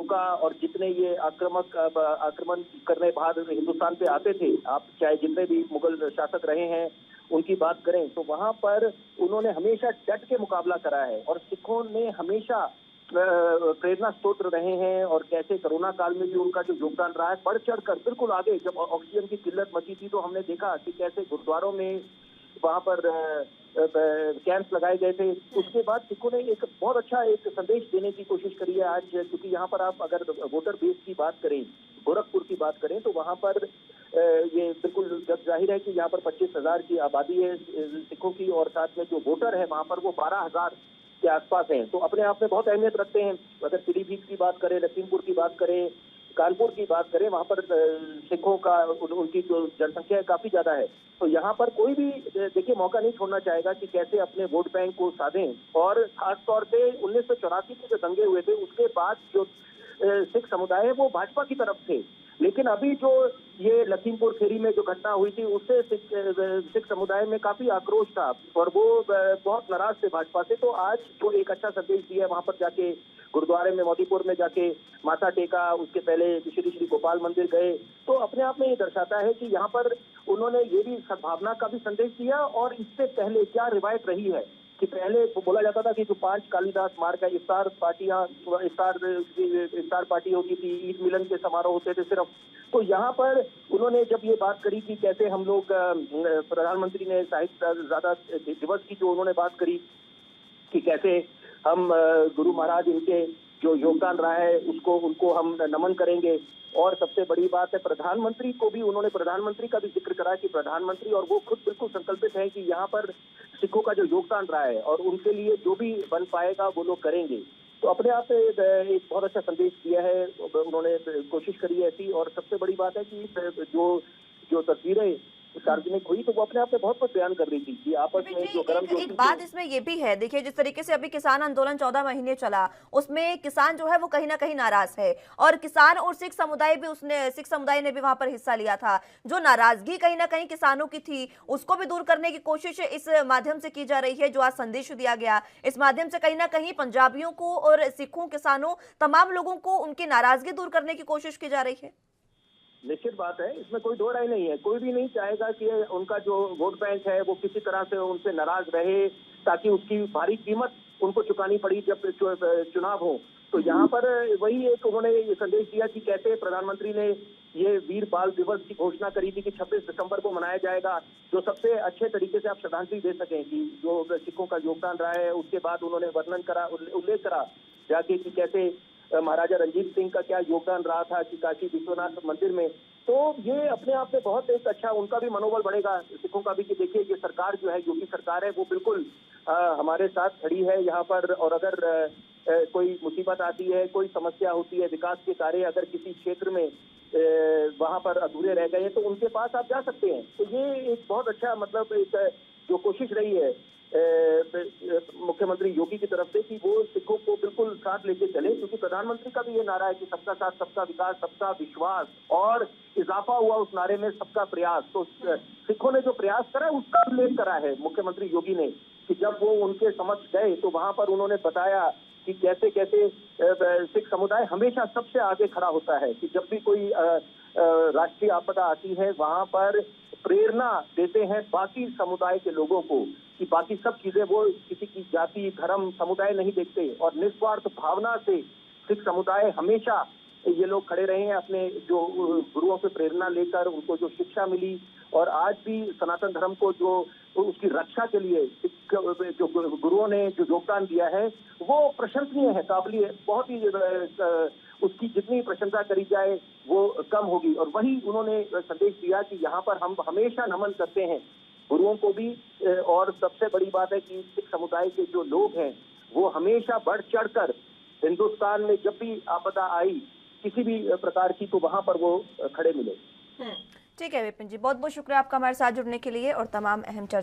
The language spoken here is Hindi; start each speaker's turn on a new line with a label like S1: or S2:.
S1: मौका और जितने ये आक्रमण करने बाद हिंदुस्तान पे आते थे, आप चाहे जितने भी मुगल शासक रहे हैं उनकी बात करें, तो वहां पर उन्होंने हमेशा डट के मुकाबला करा है और सिखों ने हमेशा प्रेरणा स्रोत रहे हैं। और कैसे कोरोना काल में भी उनका जो योगदान रहा है, बढ़ चढ़ कर बिल्कुल आगे, जब ऑक्सीजन की किल्लत मची थी तो हमने देखा कि कैसे गुरुद्वारों में वहां पर कैंप्स लगाए गए थे। उसके बाद सिखों ने एक बहुत अच्छा एक संदेश देने की कोशिश करी है आज, क्योंकि यहाँ पर आप अगर वोटर बेस की बात करें, गोरखपुर की बात करें, तो वहां पर ये बिल्कुल जब जाहिर है कि यहाँ पर 25,000 की आबादी है सिखों की, और साथ में जो वोटर है वहां पर वो 12,000 के आसपास हैं, तो अपने आप में बहुत अहमियत रखते हैं। अगर पीलीभीत की बात करें, लखीमपुर की बात करें, कानपुर की बात करें, वहां पर सिखों का उनकी जो जनसंख्या है काफी ज्यादा है। तो यहाँ पर कोई भी देखिए मौका नहीं छोड़ना चाहेगा कि कैसे अपने वोट बैंक को साधें। और खासतौर से 1984 के जो दंगे हुए थे उसके बाद जो सिख समुदाय है वो भाजपा की तरफ थे, लेकिन अभी जो ये लखीमपुर खीरी में जो घटना हुई थी उससे सिख समुदाय में काफी आक्रोश था और वो बहुत नाराज थे भाजपा से। तो आज जो एक अच्छा संदेश दिया, वहां पर जाके गुरुद्वारे में मोदीपुर में जाके माथा टेका, उसके पहले श्री श्री गोपाल मंदिर गए, तो अपने आप में ये दर्शाता है कि यहाँ पर उन्होंने ये भी सद्भावना का भी संदेश दिया। और इससे पहले क्या रिवायत रही है कि पहले बोला जाता था कि जो 5 कालिदास मार्ग का इफ्तार पार्टी होती थी, ईद मिलन के समारोह होते थे सिर्फ, तो यहाँ पर उन्होंने जब ये बात करी कि कैसे हम लोग, प्रधानमंत्री ने साहित्य ज्यादा दिवस की जो उन्होंने बात करी कि कैसे हम गुरु महाराज इनके जो योगदान रहा है उसको उनको हम नमन करेंगे। और सबसे बड़ी बात है प्रधानमंत्री को भी, उन्होंने प्रधानमंत्री का भी जिक्र करा कि प्रधानमंत्री और वो खुद बिल्कुल संकल्पित है कि यहाँ पर सिखों का जो योगदान रहा है और उनके लिए जो भी बन पाएगा वो लोग करेंगे। तो अपने आप में एक बहुत अच्छा संदेश दिया है, उन्होंने कोशिश करी है ऐसी। और सबसे बड़ी बात है कि जो तस्वीरें सार्वजनिक हुई तो वो अपने आप में बहुत कुछ बयान कर रही थी कि आपस में जो
S2: एक बात इसमें ये भी है, देखिए जिस तरीके से अभी किसान आंदोलन 14 महीने चला, उसमें किसान जो है वो कहीं ना कहीं नाराज है, और किसान और सिख समुदाय ने भी वहां पर हिस्सा लिया था। जो नाराजगी कहीं ना कहीं किसानों की थी उसको भी दूर करने की कोशिश इस माध्यम से की जा रही है। जो आज संदेश दिया गया, इस माध्यम से कहीं ना कहीं पंजाबियों को और सिखों, किसानों, तमाम लोगों को उनकी नाराजगी दूर करने की कोशिश की जा रही है।
S1: निश्चित बात है, इसमें कोई दो राय नहीं है। कोई भी नहीं चाहेगा कि उनका जो वोट बैंक है वो किसी तरह से उनसे नाराज रहे, ताकि उसकी भारी कीमत उनको चुकानी पड़ी जब चुनाव हो। तो यहाँ पर वही एक उन्होंने ये संदेश दिया कि कैसे प्रधानमंत्री ने ये वीर बाल दिवस की घोषणा करी थी कि 26 दिसंबर को मनाया जाएगा, जो सबसे अच्छे तरीके से आप श्रद्धांजलि दे सकें कि जो सिखों का योगदान रहा है। उसके बाद उन्होंने वर्णन करा, उल्लेख करा जाके कि कैसे महाराजा रणजीत सिंह का क्या योगदान रहा था कि काशी विश्वनाथ मंदिर में। तो ये अपने आप में बहुत एक अच्छा, उनका भी मनोबल बढ़ेगा सिखों का भी कि देखिए ये सरकार जो है, योगी सरकार है, वो बिल्कुल हमारे साथ खड़ी है यहाँ पर। और अगर कोई मुसीबत आती है, कोई समस्या होती है, विकास के कार्य अगर किसी क्षेत्र में वहां पर अधूरे रह गए तो उनके पास आप जा सकते हैं। तो ये एक बहुत अच्छा मतलब एक जो कोशिश रही है मुख्यमंत्री योगी की तरफ से कि वो सिखों को बिल्कुल साथ लेके चले, क्योंकि प्रधानमंत्री का भी ये नारा है कि सबका साथ, सबका विकास, सबका विश्वास, और इजाफा हुआ उस नारे में सबका प्रयास। तो सिखों ने जो प्रयास करा उसका उल्लेख करा है मुख्यमंत्री योगी ने कि जब वो उनके समक्ष गए तो वहां पर उन्होंने बताया कि कैसे कैसे सिख समुदाय हमेशा सबसे आगे खड़ा होता है, कि जब भी कोई राष्ट्रीय आपदा आती है वहां पर प्रेरणा देते हैं बाकी समुदाय के लोगों को कि बाकी सब चीजें वो किसी की जाति, धर्म, समुदाय नहीं देखते, और निस्वार्थ भावना से सिख समुदाय हमेशा ये लोग खड़े रहे हैं अपने जो गुरुओं से प्रेरणा लेकर, उनको जो शिक्षा मिली। और आज भी सनातन धर्म को जो उसकी रक्षा के लिए जो गुरुओं ने जो योगदान दिया है वो प्रशंसनीय है, काबिल, बहुत ही उसकी जितनी प्रशंसा करी जाए वो कम होगी। और वही उन्होंने संदेश दिया कि यहाँ पर हम हमेशा नमन करते हैं गुरुओं को भी। और सबसे बड़ी बात है कि सिख समुदाय के जो लोग हैं वो हमेशा बढ़ चढ़कर हिंदुस्तान में जब भी आपदा आई किसी भी प्रकार की, तो वहां पर वो खड़े मिले।
S2: ठीक है विपिन जी, बहुत बहुत शुक्रिया आपका हमारे साथ जुड़ने के लिए और तमाम अहम चर्चा